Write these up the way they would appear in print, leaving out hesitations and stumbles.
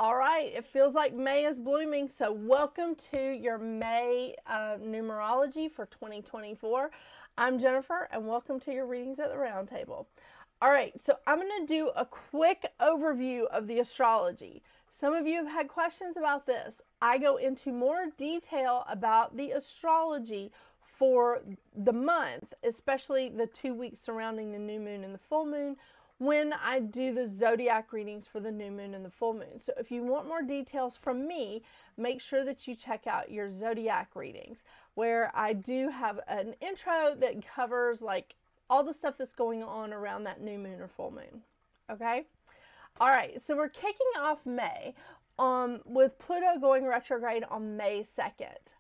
All right, it feels like May is blooming, so welcome to your May numerology for 2024. I'm Jennifer, and welcome to your readings at the round table. All right, so I'm going to do a quick overview of the astrology. Some of you have had questions about this. I go into more detail about the astrology for the month, especially the 2 weeks surrounding the new moon and the full moon, when I do the zodiac readings for the new moon and the full moon. So if you want more details from me, make sure that you check out your zodiac readings, where I do have an intro that covers like all the stuff that's going on around that new moon or full moon. Okay? All right, so we're kicking off May with Pluto going retrograde on May 2nd.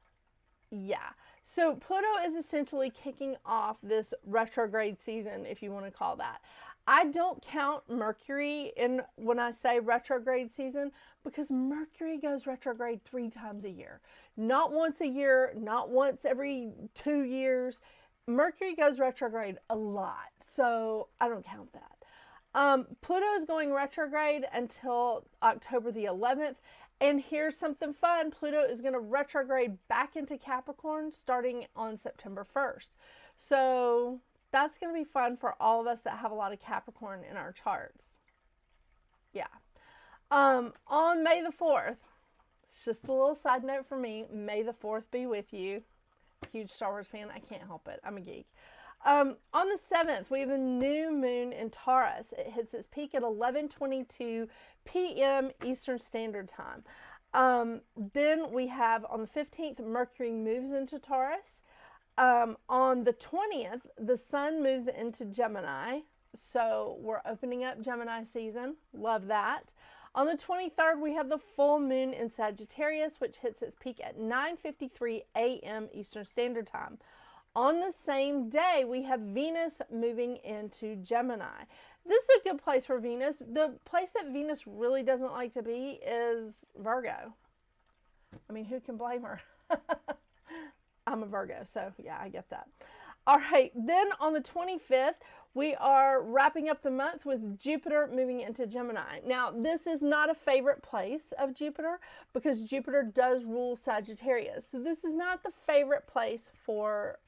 Yeah, so Pluto is essentially kicking off this retrograde season, if you want to call that. I don't count Mercury in when I say retrograde season, because Mercury goes retrograde 3 times a year. Not once a year, not once every 2 years. Mercury goes retrograde a lot, so I don't count that. Pluto is going retrograde until October the 11th. And here's something fun. Pluto is going to retrograde back into Capricorn starting on September 1st. So that's going to be fun for all of us that have a lot of Capricorn in our charts. Yeah. On May the 4th, it's just a little side note for me. May the 4th be with you. Huge Star Wars fan. I can't help it. I'm a geek. On the 7th, we have a new moon in Taurus. It hits its peak at 11:22 p.m. Eastern Standard Time. Then we have on the 15th, Mercury moves into Taurus. On the 20th, the sun moves into Gemini. So we're opening up Gemini season. Love that. On the 23rd, we have the full moon in Sagittarius, which hits its peak at 9:53 a.m. Eastern Standard Time. On the same day, we have Venus moving into Gemini. This is a good place for Venus. The place that Venus really doesn't like to be is Virgo. I mean, who can blame her? I'm a Virgo, so yeah, I get that. All right, then on the 25th, we are wrapping up the month with Jupiter moving into Gemini. Now, this is not a favorite place of Jupiter because Jupiter does rule Sagittarius. So this is not the favorite place for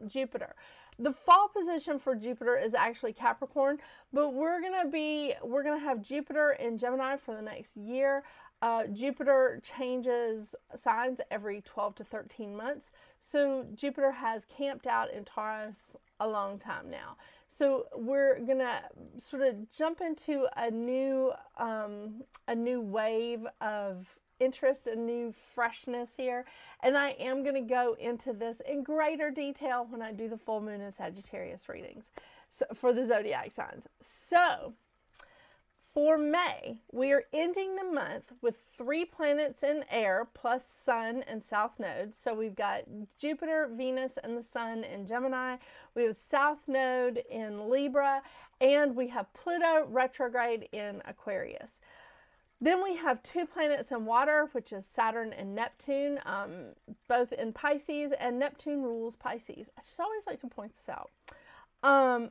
Jupiter. The fall position for Jupiter is actually Capricorn, but we're gonna have Jupiter in Gemini for the next year. Jupiter changes signs every 12 to 13 months. So Jupiter has camped out in Taurus a long time now. So we're going to sort of jump into a new wave of interest and new freshness here. And I am going to go into this in greater detail when I do the full moon and Sagittarius readings for the zodiac signs. So for May, we are ending the month with 3 planets in air plus Sun and South Node. So we've got Jupiter, Venus, and the Sun in Gemini. We have South Node in Libra, and we have Pluto retrograde in Aquarius. Then we have 2 planets in water, which is Saturn and Neptune, both in Pisces, and Neptune rules Pisces. I just always like to point this out.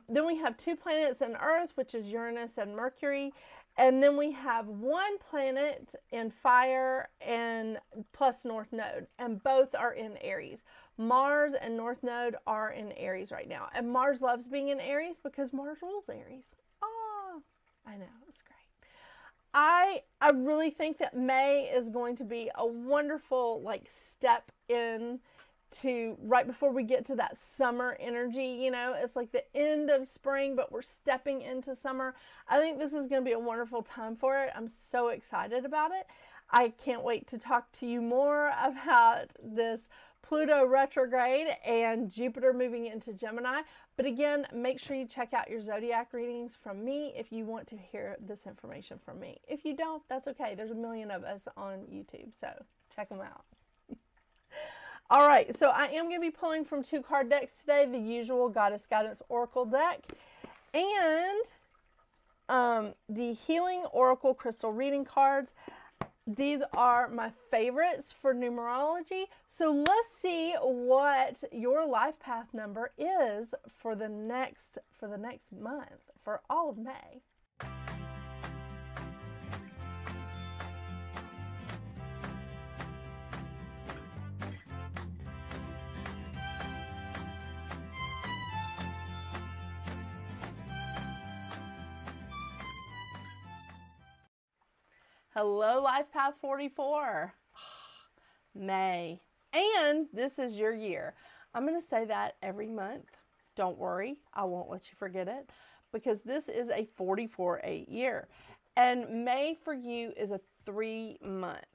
Then we have 2 planets in Earth, which is Uranus and Mercury. And then we have 1 planet in fire and plus North Node. And both are in Aries. Mars and North Node are in Aries right now. And Mars loves being in Aries because Mars rules Aries. Oh, I know. It's great. I really think that May is going to be a wonderful step in to right before we get to that summer energy. You know, it's like the end of spring, but we're stepping into summer. I think this is going to be a wonderful time for it. I'm so excited about it. I can't wait to talk to you more about this Pluto retrograde and Jupiter moving into Gemini. But again, make sure you check out your zodiac readings from me if you want to hear this information from me. If you don't, that's okay. There's a million of us on YouTube, so check them out. All right, so I am going to be pulling from 2 card decks today, the usual Goddess Guidance Oracle deck and the Healing Oracle Crystal Reading cards. These are my favorites for numerology. So let's see what your life path number is for the next month, for all of May. Hello, Life Path 44. May. And this is your year. I'm going to say that every month. Don't worry, I won't let you forget it, because this is a 44-8 year. And May for you is a 3-month.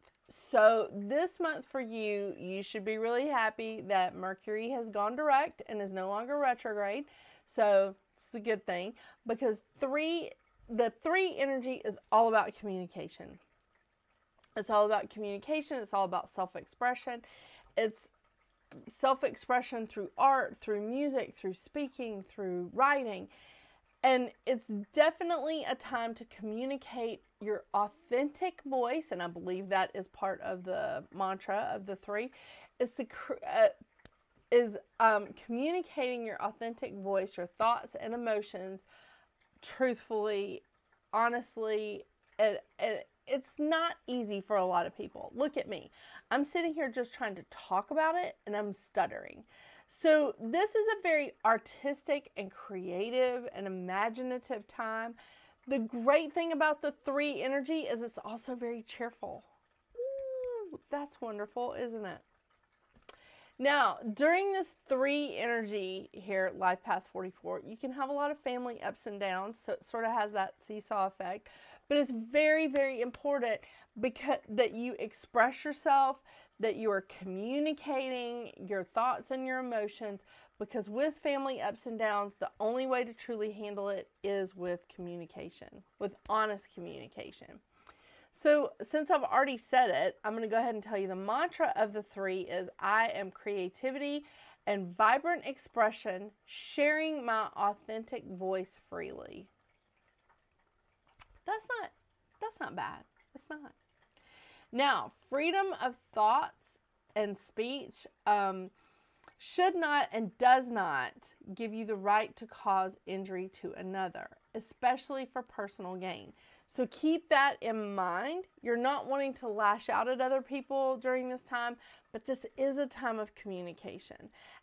So this month for you, you should be really happy that Mercury has gone direct and is no longer retrograde. So it's a good thing, because the 3 energy is all about communication. It's all about communication. It's all about self-expression. It's self-expression through art, through music, through speaking, through writing. And it's definitely a time to communicate your authentic voice. And I believe that is part of the mantra of the 3, is communicating your authentic voice, your thoughts and emotions truthfully, honestly. It's not easy for a lot of people. Look at me. I'm sitting here just trying to talk about it and I'm stuttering. So this is a very artistic and creative and imaginative time. The great thing about the 3 energy is it's also very cheerful. Ooh, that's wonderful, isn't it? Now, during this 3 energy here at Life Path 44, you can have a lot of family ups and downs, so it sort of has that seesaw effect. But it's very, very important because that you express yourself, that you are communicating your thoughts and your emotions, because with family ups and downs, the only way to truly handle it is with communication, with honest communication. So since I've already said it, I'm going to go ahead and tell you the mantra of the 3 is I am creativity and vibrant expression, sharing my authentic voice freely. That's not bad. It's not. Now, freedom of thoughts and speech should not and does not give you the right to cause injury to another, especially for personal gain. So keep that in mind. You're not wanting to lash out at other people during this time, but this is a time of communication.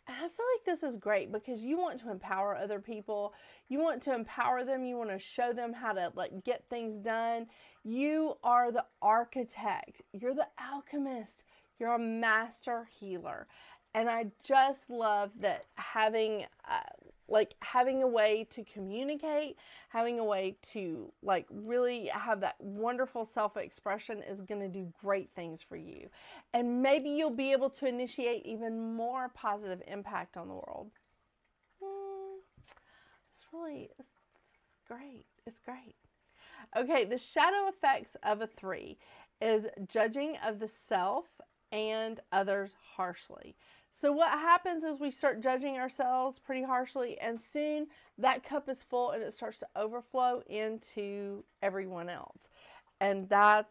And I feel like this is great because you want to empower other people. You want to empower them. You want to show them how to get things done. You are the architect. You're the alchemist. You're a master healer. And I just love that having a way to communicate, having a way to really have that wonderful self-expression is going to do great things for you. And maybe you'll be able to initiate even more positive impact on the world. It's great. It's great. Okay, the shadow effects of a 3 is judging of the self and others harshly. So what happens is we start judging ourselves pretty harshly, and soon that cup is full and it starts to overflow into everyone else. And that's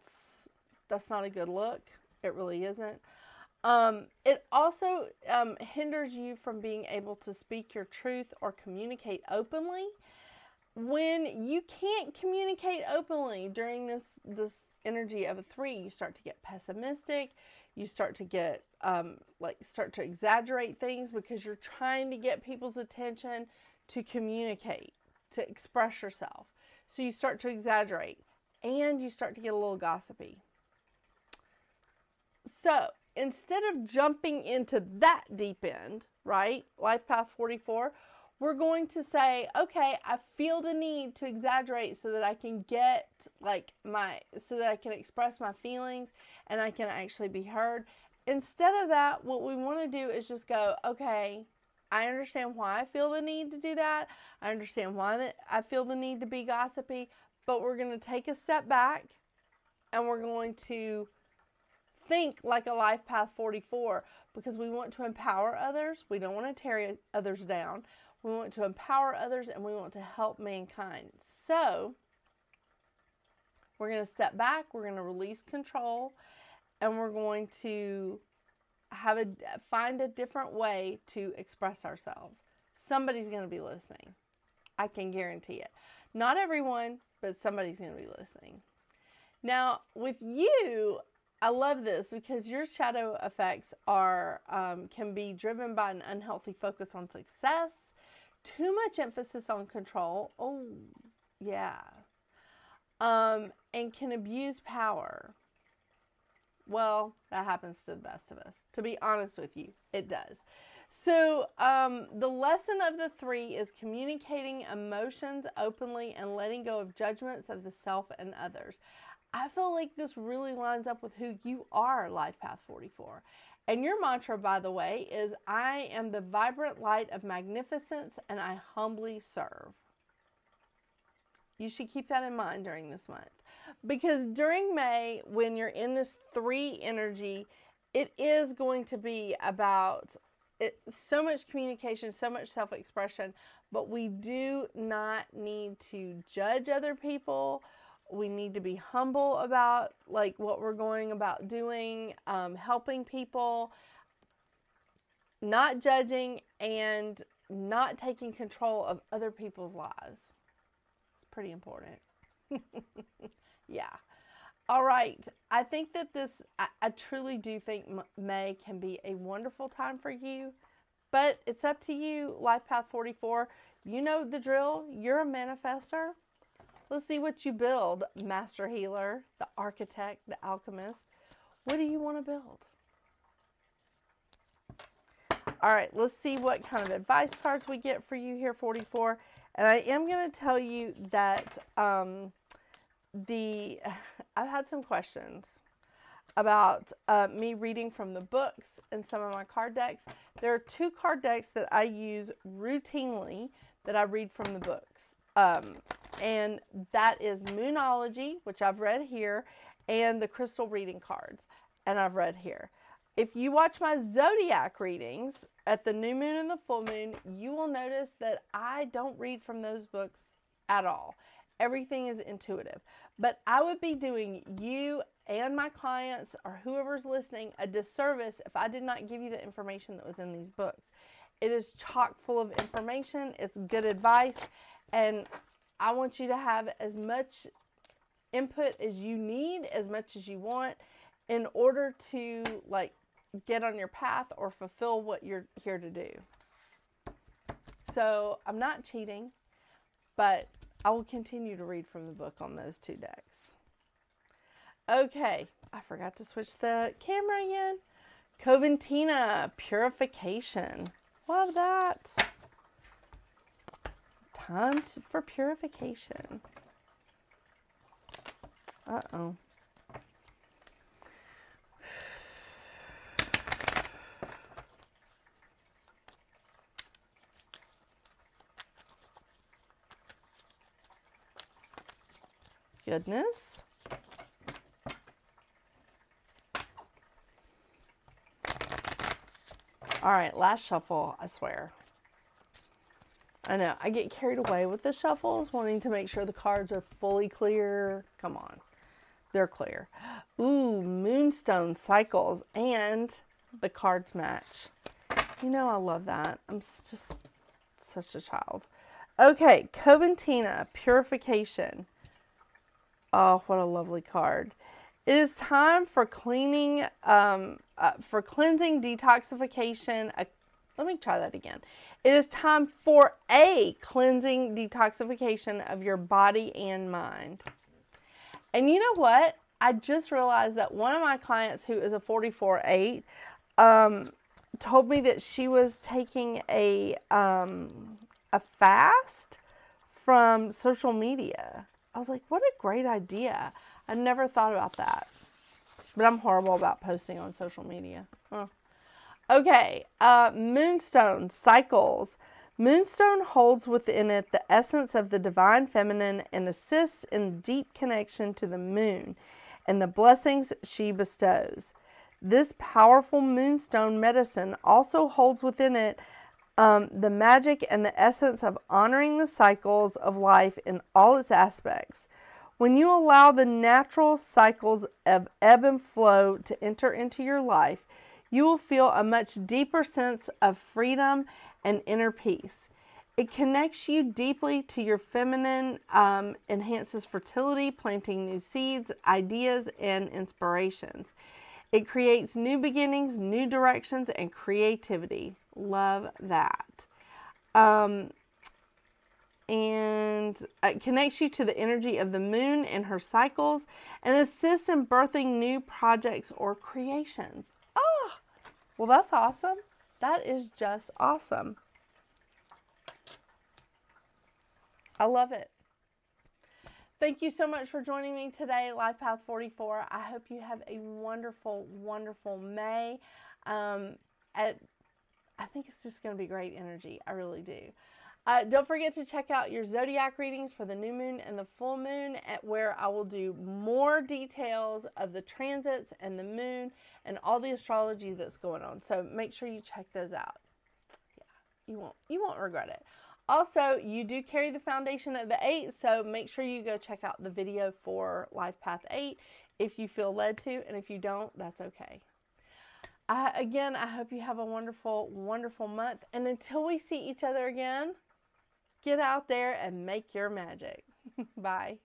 not a good look. It really isn't. It also hinders you from being able to speak your truth or communicate openly. When you can't communicate openly during this energy of a 3, you start to get pessimistic. You start to get start to exaggerate things because you're trying to get people's attention to communicate, to express yourself. So you start to exaggerate and you start to get a little gossipy. So instead of jumping into that deep end, right, Life Path 44, we're going to say, okay, I feel the need to exaggerate so that I can get so that I can express my feelings and I can actually be heard. Instead of that, what we want to do is just go, okay, I understand why I feel the need to do that. I understand why I feel the need to be gossipy, but we're going to take a step back and we're going to think like a Life Path 44 because we want to empower others. We don't want to tear others down. We want to empower others and we want to help mankind. So we're going to step back, we're going to release control, and we're going to find a different way to express ourselves. Somebody's going to be listening. I can guarantee it. Not everyone, but somebody's going to be listening. Now, with you, I love this because your shadow effects can be driven by an unhealthy focus on success, too much emphasis on control. Oh, yeah. and can abuse power. Well, that happens to the best of us. To be honest with you, it does. So the lesson of the 3 is communicating emotions openly and letting go of judgments of the self and others. I feel like this really lines up with who you are, Life Path 44. And your mantra, by the way, is I am the vibrant light of magnificence and I humbly serve. You should keep that in mind during this month. Because during May, when you're in this 3 energy, it is going to be about so much communication, so much self-expression, but we do not need to judge other people. We need to be humble about like what we're going about doing, helping people, not judging, and not taking control of other people's lives. It's pretty important. Yeah. All right. I think that I truly do think May can be a wonderful time for you, but it's up to you, Life Path 44. You know the drill. You're a manifester. Let's see what you build, Master Healer, the Architect, the Alchemist. What do you want to build? All right, let's see what kind of advice cards we get for you here, 44. And I am going to tell you that I've had some questions about me reading from the books and some of my card decks. There are 2 card decks that I use routinely that I read from the books. And that is Moonology, which I've read here, and the crystal reading cards, and I've read here. If you watch my zodiac readings at the new moon and the full moon, you will notice that I don't read from those books at all. Everything is intuitive. But I would be doing you and my clients or whoever's listening a disservice if I did not give you the information that was in these books. It is chock full of information. It's good advice. And I want you to have as much input as you need, as much as you want, in order to like get on your path or fulfill what you're here to do. So I'm not cheating, but I will continue to read from the book on those 2 decks. Okay, I forgot to switch the camera again. Coventina, Purification. Love that. Time for purification. Uh-oh. Goodness. All right, last shuffle, I swear. I know, I get carried away with the shuffles, wanting to make sure the cards are fully clear. Come on, they're clear. Ooh, Moonstone Cycles, and the cards match. You know I love that. I'm just such a child. Okay, Coventina, Purification. Oh, what a lovely card. It is time for cleaning, for cleansing, detoxification. Let me try that again. It is time for a cleansing, detoxification of your body and mind. And you know what? I just realized that one of my clients who is a 44-8 told me that she was taking a fast from social media. I was like, what a great idea. I never thought about that. But I'm horrible about posting on social media. Huh. Okay, Moonstone Cycles. Moonstone holds within it the essence of the divine feminine and assists in deep connection to the moon and the blessings she bestows. This powerful moonstone medicine also holds within it the magic and the essence of honoring the cycles of life in all its aspects. When you allow the natural cycles of ebb and flow to enter into your life, you will feel a much deeper sense of freedom and inner peace. It connects you deeply to your feminine, enhances fertility, planting new seeds, ideas, and inspirations. It creates new beginnings, new directions, and creativity. Love that. and it connects you to the energy of the moon and her cycles and assists in birthing new projects or creations. Oh, well, that's awesome. That is just awesome. I love it. Thank you so much for joining me today, Life Path 44. I hope you have a wonderful, wonderful May. I think it's just going to be great energy. I really do. Don't forget to check out your zodiac readings for the new moon and the full moon, where I will do more details of the transits and the moon and all the astrology that's going on. So make sure you check those out. Yeah, you won't regret it. Also, you do carry the foundation of the 8, so make sure you go check out the video for Life Path 8 if you feel led to, and if you don't, that's okay. Again, I hope you have a wonderful, wonderful month. And until we see each other again, get out there and make your magic. Bye.